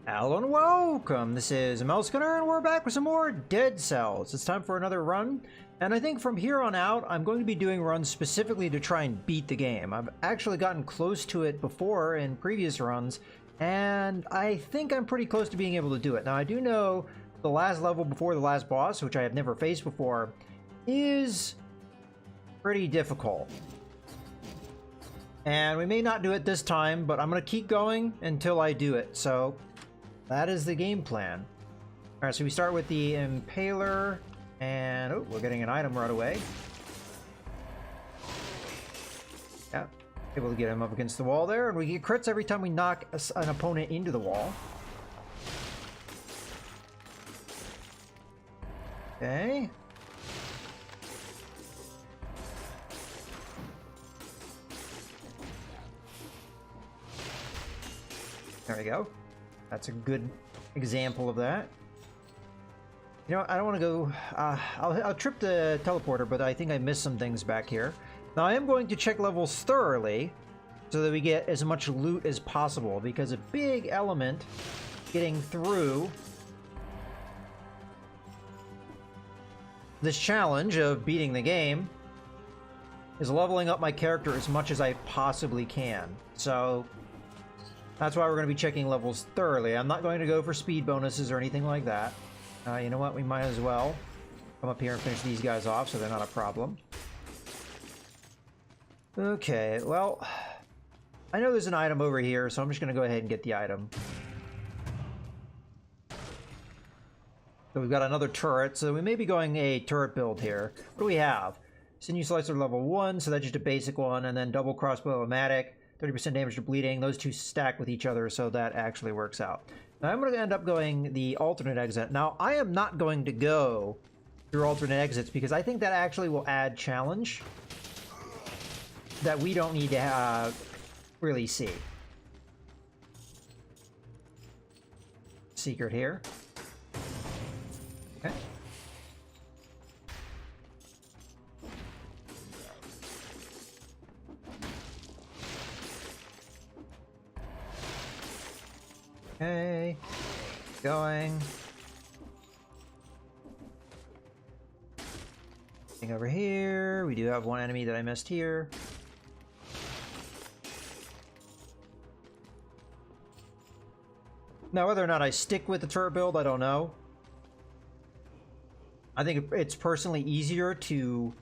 Hello and welcome! This is Gunner, and we're back with some more Dead Cells. It's time for another run, and I think from here on out, I'm going to be doing runs specifically to try and beat the game. I've actually gotten close to it before in previous runs, and I think I'm pretty close to being able to do it. Now, I do know the last level before the last boss, which I have never faced before, is pretty difficult. And we may not do it this time, but I'm going to keep going until I do it, so that is the game plan. Alright, so we start with the Impaler, and oh, we're getting an item right away. Yeah, able to get him up against the wall there, and we get crits every time we knock an opponent into the wall. Okay. There we go. That's a good example of that. You know, I don't want to go... I'll trip the teleporter, but I think I missed some things back here. Now, I am going to check levels thoroughly so that we get as much loot as possible, because a big element getting through this challenge of beating the game is leveling up my character as much as I possibly can. So that's why we're going to be checking levels thoroughly. I'm not going to go for speed bonuses or anything like that. You know what? We might as well come up here and finish these guys off so they're not a problem. Okay, well, I know there's an item over here, so I'm just going to go ahead and get the item. So we've got another turret, so we may be going a turret build here. What do we have? Sinew Slicer level 1, so that's just a basic one, and then double crossbow-o-matic. 30% damage to bleeding. Those two stack with each other, so that actually works out. Now I'm going to end up going the alternate exit. Now, I am not going to go through alternate exits because I think that actually will add challenge that we don't need to really see. Secret here. Okay. Okay, going. Thing over here. We do have one enemy that I missed here. Now, whether or not I stick with the turret build, I don't know. I think it's personally easier to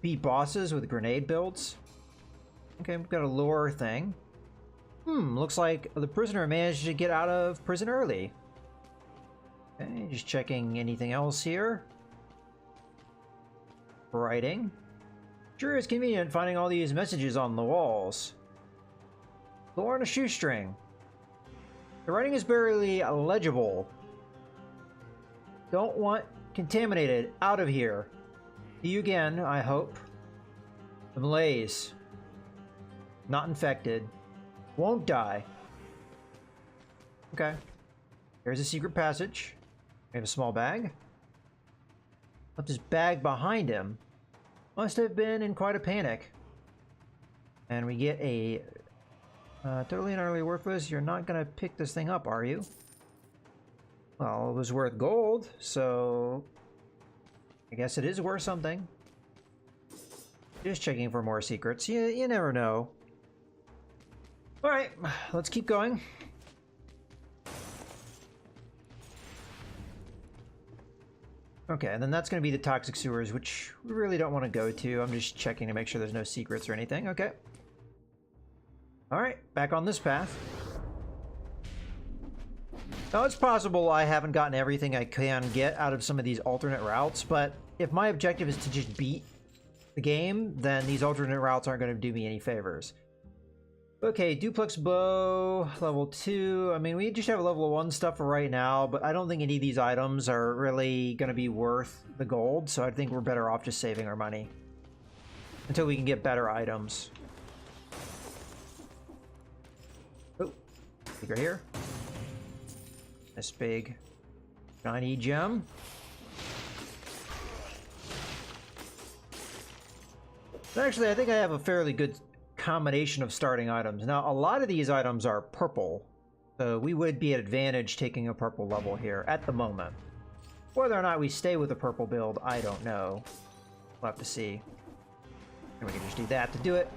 beat bosses with grenade builds. Okay, we've got a lure thing. Looks like the prisoner managed to get out of prison early. Okay, just checking anything else here. Writing. Sure is convenient finding all these messages on the walls. Lore on a shoestring. The writing is barely legible. Don't want contaminated. Out of here. See you again, I hope. The malaise. Not infected. Won't die. Okay. There's a secret passage. We have a small bag. Left his bag behind him. Must have been in quite a panic. And we get a... totally and utterly worthless. You're not going to pick this thing up, are you? Well, it was worth gold, so... I guess it is worth something. Just checking for more secrets. You never know. Alright, let's keep going. Okay, and then that's going to be the toxic sewers, which we really don't want to go to. I'm just checking to make sure there's no secrets or anything. Okay. Alright, back on this path. Now, it's possible I haven't gotten everything I can get out of some of these alternate routes, but if my objective is to just beat the game, then these alternate routes aren't going to do me any favors. Okay, duplex bow, level 2. I mean, we just have level 1 stuff for right now, but I don't think any of these items are really going to be worth the gold, so I think we're better off just saving our money until we can get better items. Oh, secret here. This big shiny gem. Actually, I think I have a fairly good combination of starting items. Now, a lot of these items are purple, So we would be at advantage taking a purple level here at the moment. Whether or not we stay with the purple build, I don't know. We'll have to see. And we can just do that to do it.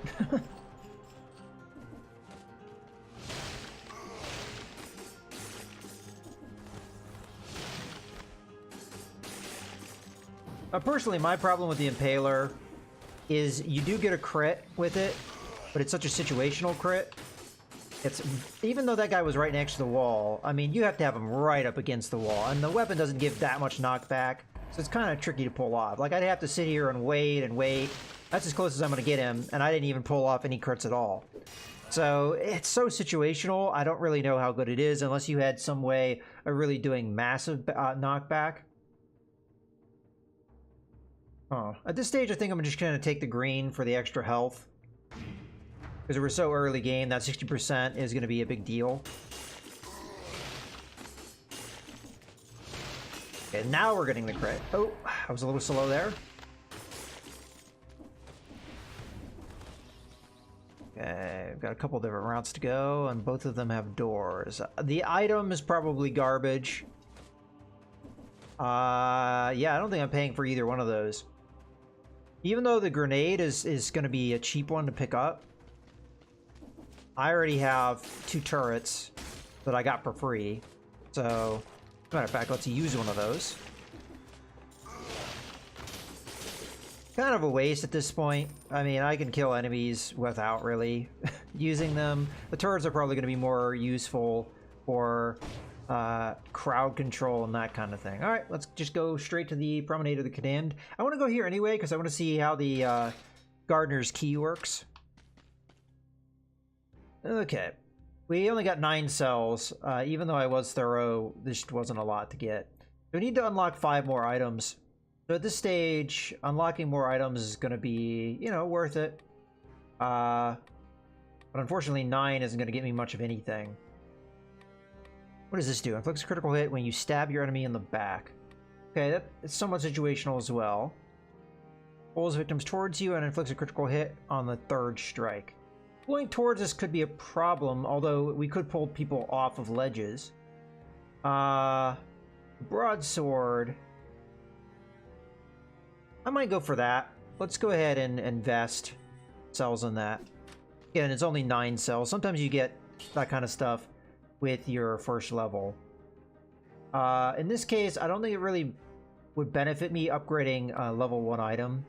Personally, my problem with the Impaler is you do get a crit with it, but it's such a situational crit. It's even though that guy was right next to the wall, I mean, you have to have him right up against the wall, and the weapon doesn't give that much knockback, so it's kind of tricky to pull off. Like, I'd have to sit here and wait and wait. That's as close as I'm going to get him, and I didn't even pull off any crits at all. So it's so situational, I don't really know how good it is unless you had some way of really doing massive knockback. Oh, at this stage, I think I'm just going to take the green for the extra health. Because we're so early game, that 60% is going to be a big deal. Okay, now we're getting the crit. Oh, I was a little slow there. Okay, we've got a couple different routes to go, and both of them have doors. The item is probably garbage. Yeah, I don't think I'm paying for either one of those. Even though the grenade is going to be a cheap one to pick up, I already have 2 turrets that I got for free. So, as a matter of fact, let's use one of those. Kind of a waste at this point. I mean, I can kill enemies without really using them. The turrets are probably going to be more useful for crowd control and that kind of thing. All right, let's just go straight to the Promenade of the Command. I want to go here anyway because I want to see how the Gardener's Key works. Okay, we only got 9 cells. Even though I was thorough, this wasn't a lot to get. We need to unlock 5 more items. So at this stage, unlocking more items is going to be, you know, worth it. But unfortunately, 9 isn't going to get me much of anything. What does this do? Inflicts a critical hit when you stab your enemy in the back. Okay, it's somewhat situational as well. Pulls victims towards you and inflicts a critical hit on the 3rd strike. Pulling towards us could be a problem, although we could pull people off of ledges. Broadsword. I might go for that. Let's go ahead and invest cells in that. Again, it's only 9 cells. Sometimes you get that kind of stuff with your first level. In this case, I don't think it really would benefit me upgrading a level 1 item,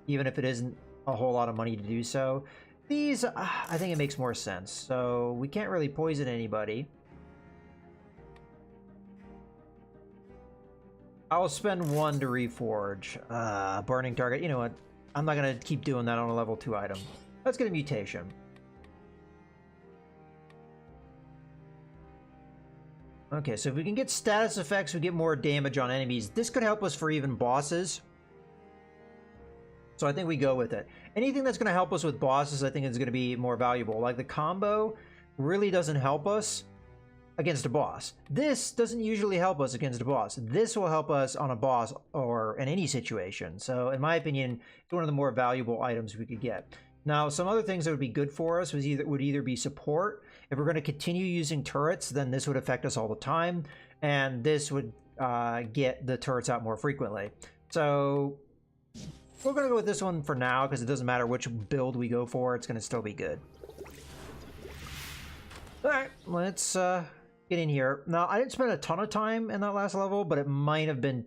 even if it isn't a whole lot of money to do so. These, I think it makes more sense. So we can't really poison anybody. I'll spend 1 to reforge. Burning target. You know what? I'm not going to keep doing that on a level 2 item. Let's get a mutation. Okay, so if we can get status effects, we get more damage on enemies. This could help us for even bosses. So I think we go with it. Anything that's going to help us with bosses, I think is going to be more valuable. Like the combo really doesn't help us against a boss. This doesn't usually help us against a boss. This will help us on a boss or in any situation. So in my opinion, it's one of the more valuable items we could get. Now, some other things that would be good for us would either be support. If we're going to continue using turrets, then this would affect us all the time, and this would get the turrets out more frequently. So we're going to go with this one for now because it doesn't matter which build we go for, it's going to still be good. All right, let's get in here. Now, I didn't spend a ton of time in that last level, but it might have been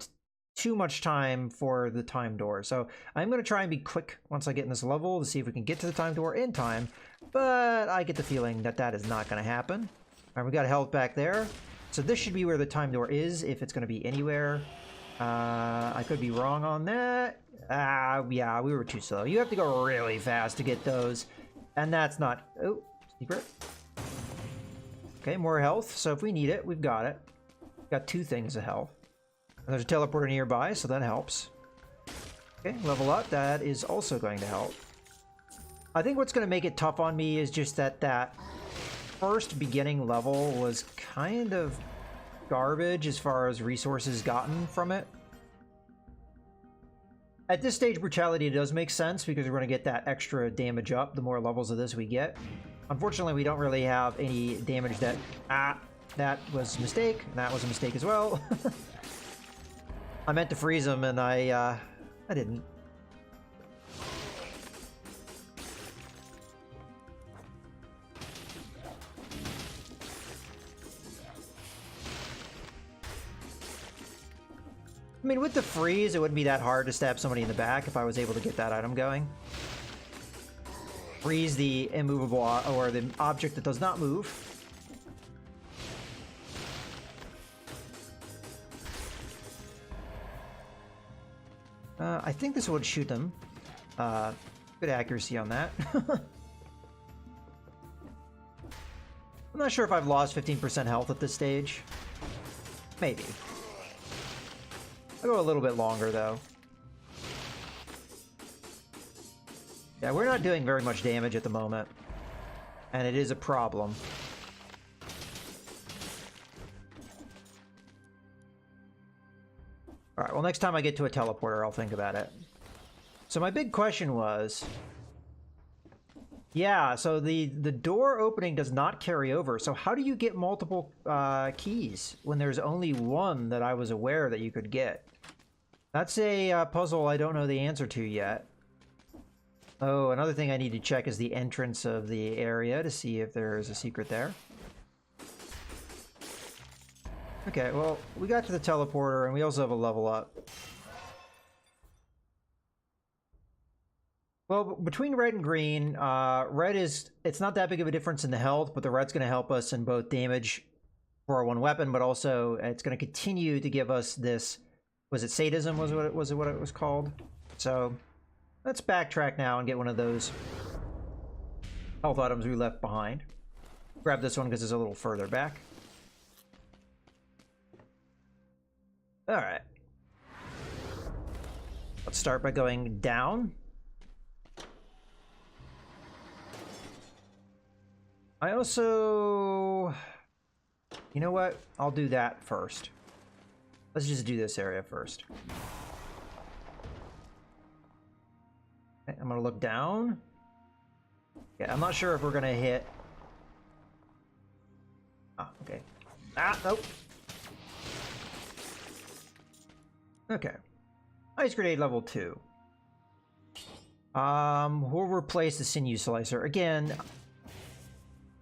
too much time for the time door. So I'm going to try and be quick once I get in this level to see if we can get to the time door in time, but I get the feeling that that is not going to happen. All right, we got health back there. So this should be where the time door is, if it's going to be anywhere. I could be wrong on that. Yeah, we were too slow. You have to go really fast to get those, and that's not... Oh, secret. Okay, more health. So if we need it, we've got it. Got 2 things of health. There's a teleporter nearby, so that helps. Okay, level up. That is also going to help. I think what's going to make it tough on me is just that first beginning level was kind of garbage as far as resources gotten from it. At this stage, brutality does make sense because we're going to get that extra damage up the more levels of this we get. Unfortunately, we don't really have any damage that... that was a mistake, and that was a mistake as well. I meant to freeze him, and I didn't. I mean, with the freeze, it wouldn't be that hard to stab somebody in the back if I was able to get that item going. Freeze the immovable, or the object that does not move. I think this would shoot them. Good accuracy on that. I'm not sure if I've lost 15% health at this stage. Maybe. I'll go a little bit longer, though. Yeah, we're not doing very much damage at the moment. And it is a problem. Alright, well, next time I get to a teleporter, I'll think about it. So my big question was... Yeah, so the door opening does not carry over. So how do you get multiple keys when there's only one that I was aware that you could get? That's a puzzle I don't know the answer to yet. Oh, another thing I need to check is the entrance of the area to see if there's a secret there. Okay, well, we got to the teleporter, and we also have a level up. Well, between red and green, red is... It's not that big of a difference in the health, but the red's going to help us in both damage for our one weapon, but also it's going to continue to give us this... Was it sadism? Was it what it was called? So, let's backtrack now and get one of those health items we left behind. Grab this one because it's a little further back. Alright. Let's start by going down. I also... You know what? I'll do that first. Let's just do this area first. Okay, I'm gonna look down. Yeah, I'm not sure if we're gonna hit... Ah, okay. Ah, nope. Okay. Ice grenade level 2. We'll replace the sinew slicer. Again,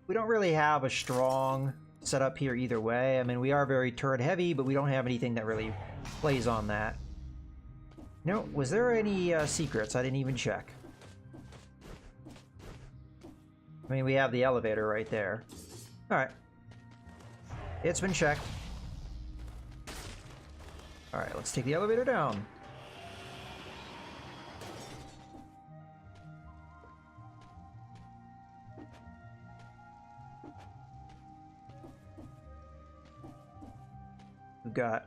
we don't really have a strong setup here either way. I mean, we are very turret heavy, but we don't have anything that really plays on that. You know, was there any secrets? I didn't even check. I mean, we have the elevator right there. Alright. It's been checked. Alright, let's take the elevator down. We've got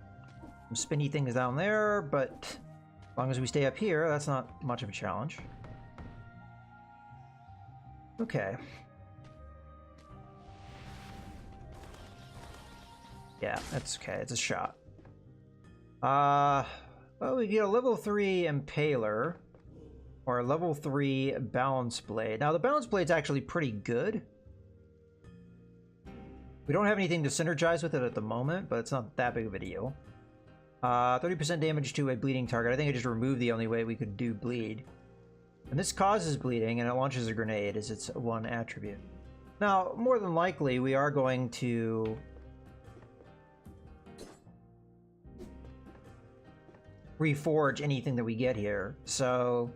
some spinny things down there, but as long as we stay up here, that's not much of a challenge. Okay. Yeah, that's okay. It's a shot. Well, we get a level 3 Impaler, or a level 3 Balance Blade. Now, the Balance Blade's actually pretty good. We don't have anything to synergize with it at the moment, but it's not that big of a deal. 30% damage to a bleeding target. I think I just removed the only way we could do bleed. And this causes bleeding, and it launches a grenade as its one attribute. Now, more than likely, we are going to... reforge anything that we get here. So,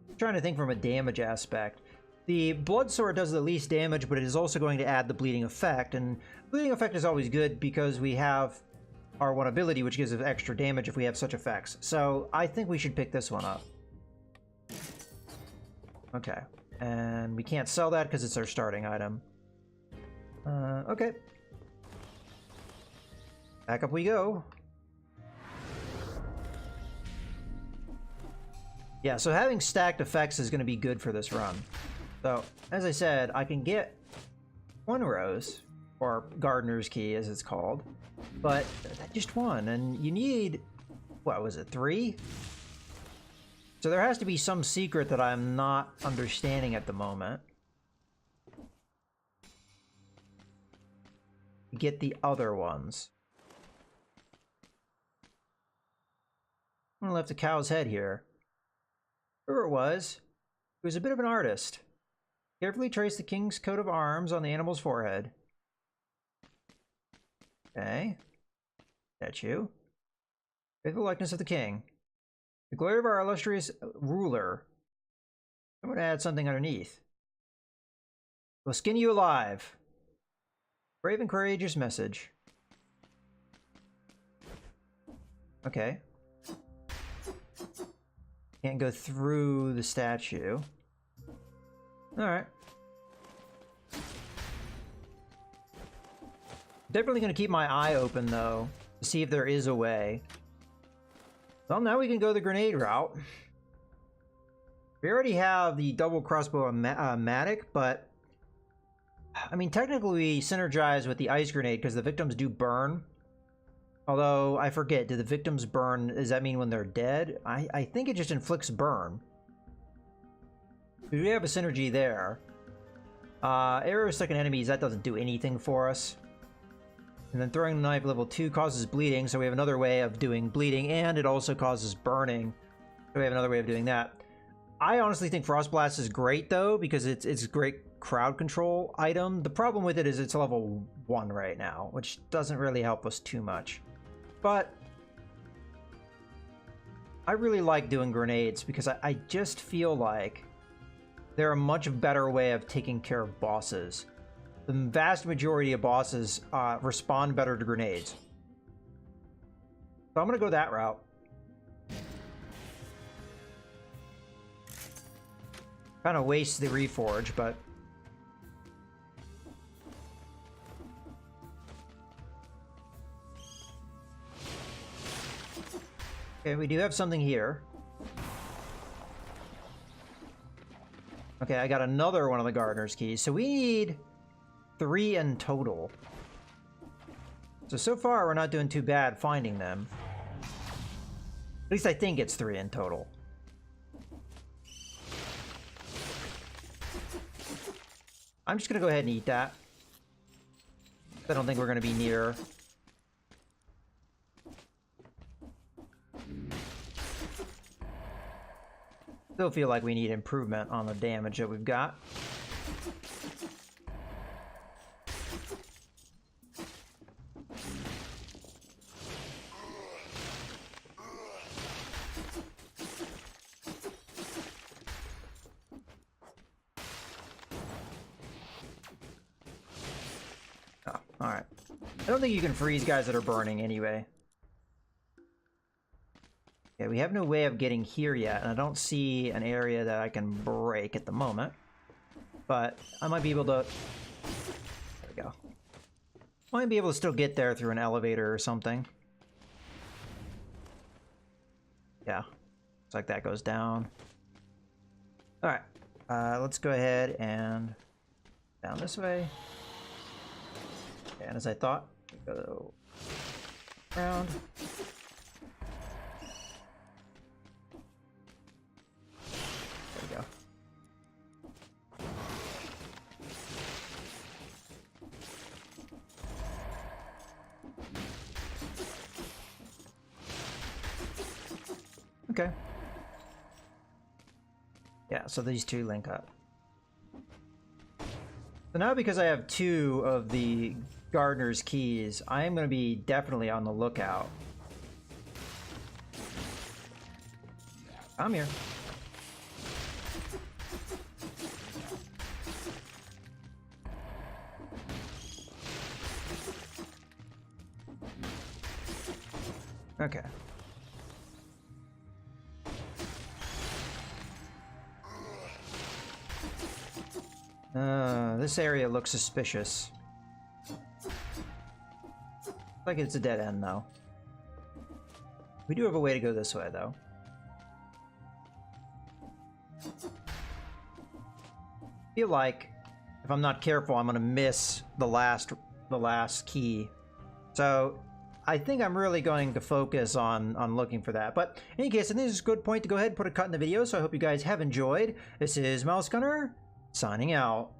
I'm trying to think from a damage aspect. The blood sword does the least damage, but it is also going to add the bleeding effect, and bleeding effect is always good because we have our one ability, which gives us extra damage if we have such effects. So, I think we should pick this one up. Okay, and we can't sell that because it's our starting item. Okay. Back up we go. Yeah, so having stacked effects is going to be good for this run. So, as I said, I can get one rose, or gardener's key as it's called, but just one, and you need, what was it, 3? So there has to be some secret that I'm not understanding at the moment. get the other ones. I left a cow's head here. Whoever it was a bit of an artist. Carefully trace the king's coat of arms on the animal's forehead. Okay. Statue. Faithful likeness of the king. The glory of our illustrious ruler. I'm going to add something underneath. We'll skin you alive. Brave and courageous message. Okay. Can't go through the statue. Alright. Definitely going to keep my eye open, though, to see if there is a way. Well, now we can go the grenade route. We already have the double crossbow matic, but... I mean, technically we synergize with the ice grenade because the victims do burn. Although, I forget, do the victims burn? Does that mean when they're dead? I think it just inflicts burn. We have a synergy there. Arrows stuck in enemies, that doesn't do anything for us. And then throwing the knife level 2 causes bleeding, so we have another way of doing bleeding, and it also causes burning. So we have another way of doing that. I honestly think Frost Blast is great, though, because it's a great crowd control item. The problem with it is it's level 1 right now, which doesn't really help us too much. But I really like doing grenades because I just feel like they're a much better way of taking care of bosses. The vast majority of bosses respond better to grenades. So I'm going to go that route. Kind of wastes the reforge, but... Okay, we do have something here. Okay, I got another one of the gardener's keys. So we need 3 in total. So far we're not doing too bad finding them. At least I think it's 3 in total. I'm just gonna go ahead and eat that. I don't think we're gonna be near. Still feel like we need improvement on the damage that we've got. Oh, alright. I don't think you can freeze guys that are burning anyway. Okay, we have no way of getting here yet, and I don't see an area that I can break at the moment. But I might be able to... There we go. Might be able to still get there through an elevator or something. Yeah. Looks like that goes down. Alright. Let's go ahead and... down this way. And as I thought, go around. There we go. Okay. Yeah, so these two link up. So now because I have 2 of the gardener's keys, I am going to be definitely on the lookout. I'm here. Okay. This area looks suspicious. Like it's a dead end, though. We do have a way to go this way, though. I feel like if I'm not careful, I'm gonna miss the last key. So I think I'm really going to focus on looking for that. But in any case, I think this is a good point to go ahead and put a cut in the video. So I hope you guys have enjoyed. This is Mouse Gunner signing out.